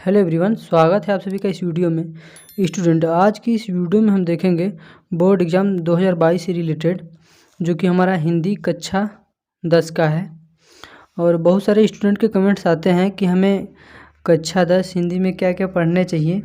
Hello everyone, स्वागत है आप सभी का इस वीडियो में। स्टूडेंट, आज की इस वीडियो में हम देखेंगे बोर्ड एग्ज़ाम 2022 से रिलेटेड, जो कि हमारा हिंदी कक्षा 10 का है। और बहुत सारे स्टूडेंट के कमेंट्स आते हैं कि हमें कक्षा 10 हिंदी में क्या क्या पढ़ने चाहिए,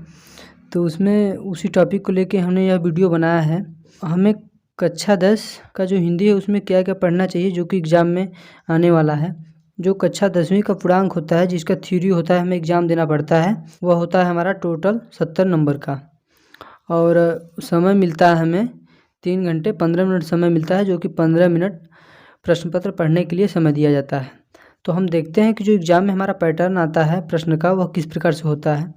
तो उसमें उसी टॉपिक को लेके हमने यह वीडियो बनाया है। हमें कक्षा 10 का जो हिंदी है उसमें क्या क्या पढ़ना चाहिए, जो कि एग्ज़ाम में आने वाला है। जो कक्षा 10वीं का पूर्णांक होता है, जिसका थ्योरी होता है, हमें एग्ज़ाम देना पड़ता है, वह होता है हमारा टोटल 70 नंबर का। और समय मिलता है हमें 3 घंटे 15 मिनट समय मिलता है, जो कि 15 मिनट प्रश्न पत्र पढ़ने के लिए समय दिया जाता है। तो हम देखते हैं कि जो एग्ज़ाम में हमारा पैटर्न आता है प्रश्न का, वह किस प्रकार से होता है।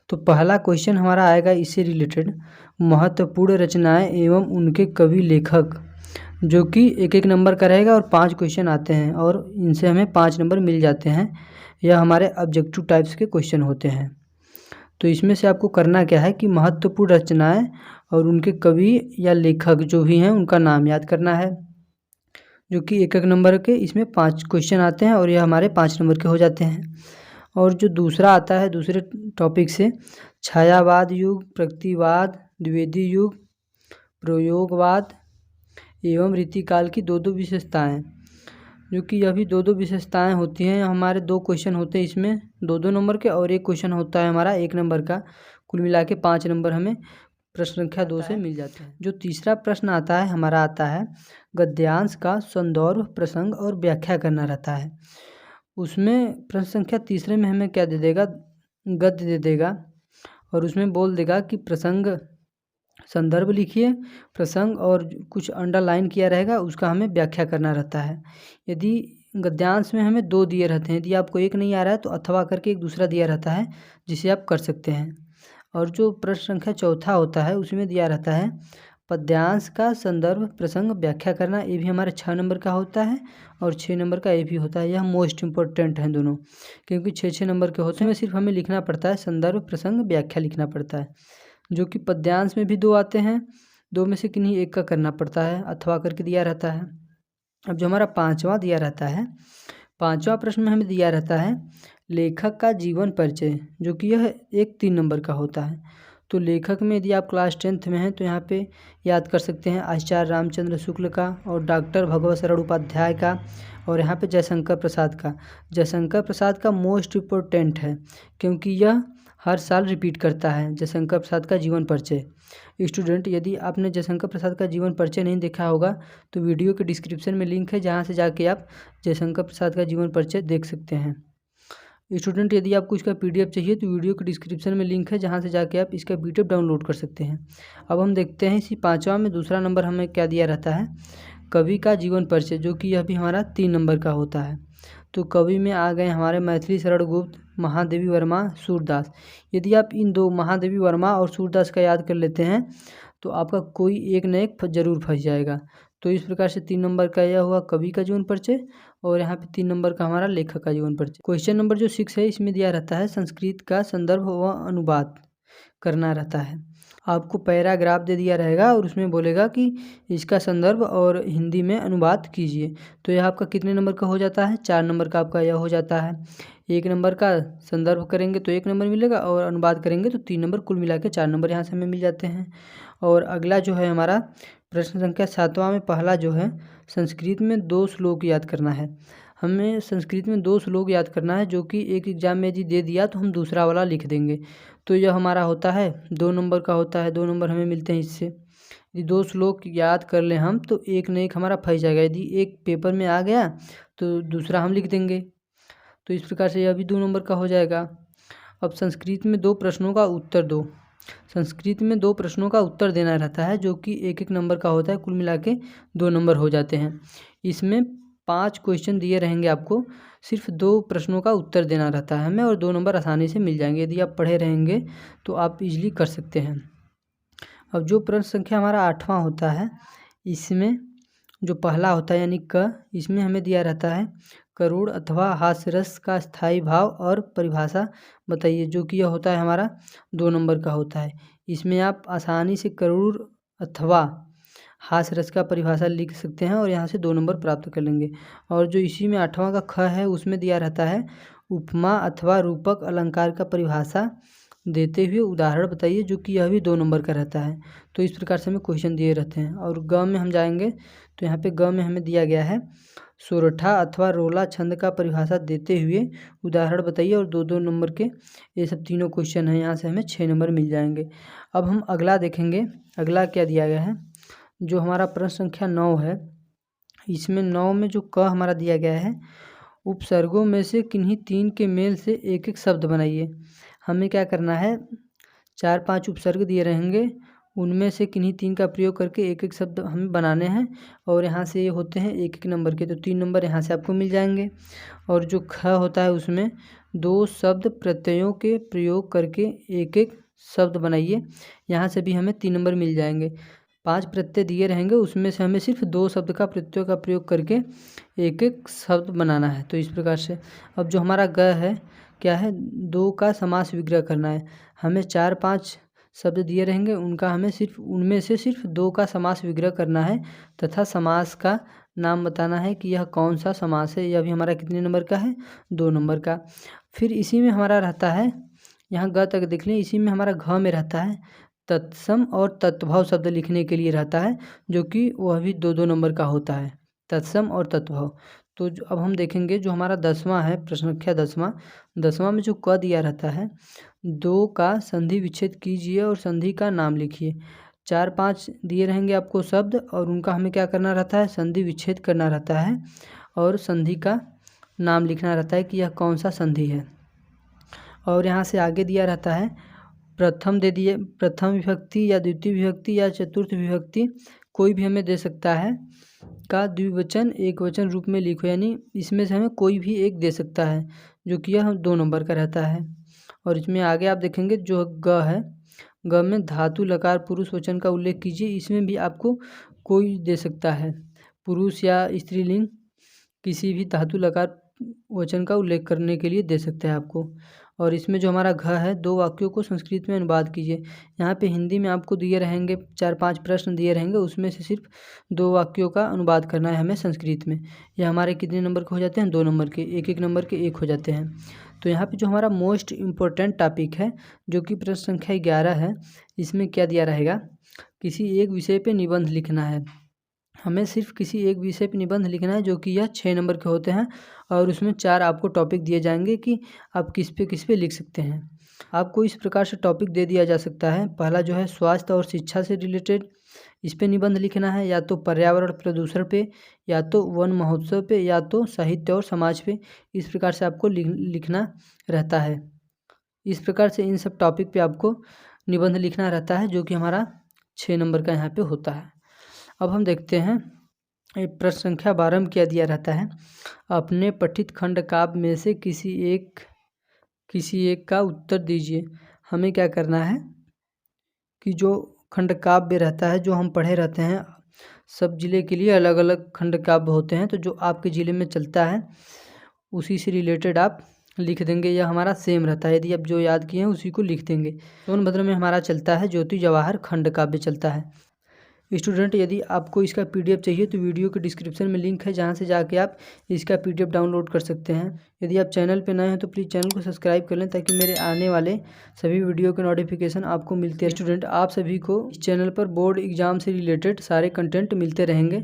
तो पहला क्वेश्चन हमारा आएगा इससे रिलेटेड, महत्वपूर्ण रचनाएँ एवं उनके कवि लेखक, जो कि 1-1 नंबर का रहेगा और 5 क्वेश्चन आते हैं और इनसे हमें 5 नंबर मिल जाते हैं। यह हमारे ऑब्जेक्टिव टाइप्स के क्वेश्चन होते हैं। तो इसमें से आपको करना क्या है कि महत्वपूर्ण रचनाएं और उनके कवि या लेखक जो भी हैं उनका नाम याद करना है, जो कि 1-1 नंबर के इसमें 5 क्वेश्चन आते हैं और यह हमारे 5 नंबर के हो जाते हैं। और जो दूसरा आता है दूसरे टॉपिक से, छायावाद युग, प्रगतिवाद, द्विवेदी युग, प्रयोगवाद एवं रीतिकाल की 2-2 विशेषताएं, जो कि यह भी 2-2 विशेषताएं होती हैं। हमारे 2 क्वेश्चन होते हैं इसमें 2-2 नंबर के, और 1 क्वेश्चन होता है हमारा 1 नंबर का। कुल मिला के 5 नंबर हमें प्रश्न संख्या 2 से मिल जाते हैं। जो तीसरा प्रश्न आता है हमारा आता है गद्यांश का संदर्भ, प्रसंग और व्याख्या करना रहता है। उसमें प्रश्न संख्या तीसरे में हमें क्या दे देगा, गद्य दे देगा, और उसमें बोल देगा कि प्रसंग संदर्भ लिखिए, प्रसंग और कुछ अंडरलाइन किया रहेगा, उसका हमें व्याख्या करना रहता है। यदि गद्यांश में हमें 2 दिए रहते हैं, यदि आपको 1 नहीं आ रहा है तो अथवा करके एक दूसरा दिया रहता है, जिसे आप कर सकते हैं। और जो प्रश्न संख्या चौथा होता है उसमें दिया रहता है पद्यांश का संदर्भ, प्रसंग, व्याख्या करना। ये भी हमारे 6 नंबर का होता है और 6 नंबर का ये भी होता है। यह मोस्ट इम्पोर्टेंट हैं दोनों, क्योंकि 6-6 नंबर के होते हैं। सिर्फ हमें लिखना पड़ता है संदर्भ, प्रसंग, व्याख्या लिखना पड़ता है। जो कि पद्यांश में भी 2 आते हैं, 2 में से किन्हीं एक का करना पड़ता है, अथवा करके दिया रहता है। अब जो हमारा 5वां दिया रहता है, 5वां प्रश्न में हमें दिया रहता है लेखक का जीवन परिचय, जो कि यह 3 नंबर का होता है। तो लेखक में यदि आप क्लास 10th में हैं तो यहाँ पे याद कर सकते हैं आचार्य रामचंद्र शुक्ल का, और डॉक्टर भगवत शरण उपाध्याय का, और यहाँ पे जयशंकर प्रसाद का। जयशंकर प्रसाद का मोस्ट इम्पोर्टेंट है, क्योंकि यह हर साल रिपीट करता है, जयशंकर प्रसाद का जीवन परिचय। स्टूडेंट, यदि आपने जयशंकर प्रसाद का जीवन परिचय नहीं देखा होगा तो वीडियो के डिस्क्रिप्शन में लिंक है, जहाँ से जाके आप जयशंकर प्रसाद का जीवन परिचय देख सकते हैं। स्टूडेंट, यदि आपको इसका PDF चाहिए तो वीडियो के डिस्क्रिप्शन में लिंक है, जहाँ से जाके आप इसका PDF डाउनलोड कर सकते हैं। अब हम देखते हैं इसी 5वां में दूसरा नंबर हमें क्या दिया रहता है, कवि का जीवन परिचय, जो कि यह भी हमारा 3 नंबर का होता है। तो कवि में आ गए हमारे मैथिली शरण गुप्त, महादेवी वर्मा, सूरदास। यदि आप इन 2 महादेवी वर्मा और सूरदास का याद कर लेते हैं तो आपका कोई एक न एक जरूर फंस जाएगा। तो इस प्रकार से 3 नंबर का यह हुआ कवि का जीवन परिचय, और यहाँ पे 3 नंबर का हमारा लेखक का जीवन परिचय। क्वेश्चन नंबर जो 6 है, इसमें दिया रहता है संस्कृत का संदर्भ व अनुवाद करना रहता है। आपको पैराग्राफ दे दिया रहेगा और उसमें बोलेगा कि इसका संदर्भ और हिंदी में अनुवाद कीजिए। तो यह आपका कितने नंबर का हो जाता है, 4 नंबर का आपका यह हो जाता है। 1 नंबर का संदर्भ करेंगे तो 1 नंबर मिलेगा, और अनुवाद करेंगे तो 3 नंबर, कुल मिला के 4 नंबर यहाँ से हमें मिल जाते हैं। और अगला जो है हमारा प्रश्न संख्या 7वां में पहला जो है संस्कृत में 2 श्लोक याद करना है। हमें संस्कृत में 2 श्लोक याद करना है, जो कि एक एग्जाम में यदि दे दिया तो हम दूसरा वाला लिख देंगे। तो यह हमारा होता है 2 नंबर का होता है, 2 नंबर हमें मिलते हैं इससे। यदि 2 श्लोक याद कर लें हम तो एक न एक हमारा फंस जाएगा। यदि एक पेपर में आ गया तो दूसरा हम लिख देंगे। तो इस प्रकार से यह भी 2 नंबर का हो जाएगा। अब संस्कृत में 2 प्रश्नों का उत्तर दो। संस्कृत में 2 प्रश्नों का उत्तर देना रहता है, जो कि 1-1 नंबर का होता है, कुल मिला के 2 नंबर हो जाते हैं। इसमें 5 क्वेश्चन दिए रहेंगे, आपको सिर्फ 2 प्रश्नों का उत्तर देना रहता है हमें, और 2 नंबर आसानी से मिल जाएंगे। यदि आप पढ़े रहेंगे तो आप इजीली कर सकते हैं। अब जो प्रश्न संख्या हमारा 8वां होता है, इसमें जो पहला होता है यानी क, इसमें हमें दिया रहता है करुण अथवा हास्यरस का स्थायी भाव और परिभाषा बताइए, जो कि यह होता है हमारा 2 नंबर का होता है। इसमें आप आसानी से करुण अथवा हास्यरस का परिभाषा लिख सकते हैं और यहाँ से 2 नंबर प्राप्त कर लेंगे। और जो इसी में 8वां का ख है, उसमें दिया रहता है उपमा अथवा रूपक अलंकार का परिभाषा देते हुए उदाहरण बताइए, जो कि यह भी 2 नंबर का रहता है। तो इस प्रकार से हमें क्वेश्चन दिए रहते हैं। और ग में हम जाएंगे तो यहाँ पे ग में हमें दिया गया है सोरठा अथवा रोला छंद का परिभाषा देते हुए उदाहरण बताइए, और 2-2 नंबर के ये सब तीनों क्वेश्चन हैं। यहाँ से हमें 6 नंबर मिल जाएंगे। अब हम अगला देखेंगे, अगला क्या दिया गया है, जो हमारा प्रश्न संख्या 9 है। इसमें 9 में जो क हमारा दिया गया है, उपसर्गों में से किन्हीं 3 के मेल से एक एक शब्द बनाइए। हमें क्या करना है, 4-5 उपसर्ग दिए रहेंगे, उनमें से किन्हीं 3 का प्रयोग करके एक एक शब्द हमें बनाने हैं। और यहाँ से ये होते हैं 1-1 नंबर के, तो 3 नंबर यहाँ से आपको मिल जाएंगे। और जो ख होता है उसमें 2 शब्द प्रत्ययों के प्रयोग करके एक एक शब्द बनाइए। यहाँ से भी हमें 3 नंबर मिल जाएंगे। 5 प्रत्यय दिए रहेंगे, उसमें से हमें सिर्फ 2 शब्द का प्रत्ययों का प्रयोग करके एक एक शब्द बनाना है। तो इस प्रकार से अब जो हमारा ग है क्या है, 2 का समास विग्रह करना है। हमें 4-5 शब्द दिए रहेंगे, उनमें से सिर्फ 2 का समास विग्रह करना है तथा समास का नाम बताना है कि यह कौन सा समास है। यह भी हमारा कितने नंबर का है, 2 नंबर का। फिर इसी में हमारा रहता है, यहाँ ग तक देख लें, इसी में हमारा घ में रहता है तत्सम और तत्भव शब्द लिखने के लिए रहता है, जो कि वह भी 2-2 नंबर का होता है, तत्सम और तत्भव। तो अब हम देखेंगे जो हमारा 10वां है, प्रश्न संख्या 10वां में जो क दिया रहता है, 2 का संधि विच्छेद कीजिए और संधि का नाम लिखिए। 4-5 दिए रहेंगे आपको शब्द, और उनका हमें क्या करना रहता है, संधि विच्छेद करना रहता है और संधि का नाम लिखना रहता है कि यह कौन सा संधि है। और यहाँ से आगे दिया रहता है, प्रथम दे दिए, प्रथम विभक्ति या द्वितीय विभक्ति या चतुर्थ विभक्ति कोई भी हमें दे सकता है का द्विवचन एकवचन रूप में लिखो, यानी इसमें से हमें कोई भी एक दे सकता है, जो कि यह 2 नंबर का रहता है। और इसमें आगे आप देखेंगे जो ग है, ग में धातु लकार पुरुष वचन का उल्लेख कीजिए। इसमें भी आपको कोई दे सकता है, पुरुष या स्त्रीलिंग किसी भी धातु लकार वचन का उल्लेख करने के लिए दे सकता है आपको। और इसमें जो हमारा घ है, 2 वाक्यों को संस्कृत में अनुवाद कीजिए। यहाँ पे हिंदी में आपको दिए रहेंगे 4-5 प्रश्न दिए रहेंगे, उसमें से सिर्फ 2 वाक्यों का अनुवाद करना है हमें संस्कृत में। यह हमारे कितने नंबर के हो जाते हैं, 2 नंबर के, 1-1 नंबर के 1 हो जाते हैं। तो यहाँ पे जो हमारा मोस्ट इम्पोर्टेंट टॉपिक है, जो कि प्रश्न संख्या 11 है, इसमें क्या दिया रहेगा, किसी एक विषय पे निबंध लिखना है। हमें सिर्फ किसी एक विषय पर निबंध लिखना है, जो कि यह 6 नंबर के होते हैं। और उसमें 4 आपको टॉपिक दिए जाएंगे कि आप किस पे लिख सकते हैं। आपको इस प्रकार से टॉपिक दे दिया जा सकता है। पहला जो है स्वास्थ्य और शिक्षा से रिलेटेड, इस पे निबंध लिखना है, या तो पर्यावरण प्रदूषण पे, या तो वन महोत्सव पे, या तो साहित्य और समाज पे। इस प्रकार से आपको लिखना रहता है। इस प्रकार से इन सब टॉपिक पे आपको निबंध लिखना रहता है, जो कि हमारा 6 नंबर का यहाँ पे होता है। अब हम देखते हैं प्रश्न संख्या 12 में क्या दिया रहता है, अपने पठित खंड काव्य में से किसी एक का उत्तर दीजिए। हमें क्या करना है कि जो खंड काव्य रहता है, जो हम पढ़े रहते हैं, सब जिले के लिए अलग अलग खंड काव्य होते हैं, तो जो आपके ज़िले में चलता है उसी से रिलेटेड आप लिख देंगे। यह हमारा सेम रहता है, यदि आप जो याद किए हैं उसी को लिख देंगे। सोनभद्र में हमारा चलता है ज्योति जवाहर खंड काव्य चलता है। स्टूडेंट, यदि आपको इसका PDF चाहिए तो वीडियो के डिस्क्रिप्शन में लिंक है, जहां से जाके आप इसका PDF डाउनलोड कर सकते हैं। यदि आप चैनल पर नए हैं तो प्लीज़ चैनल को सब्सक्राइब कर लें, ताकि मेरे आने वाले सभी वीडियो के नोटिफिकेशन आपको मिलते हैं। स्टूडेंट, आप सभी को इस चैनल पर बोर्ड एग्जाम से रिलेटेड सारे कंटेंट मिलते रहेंगे।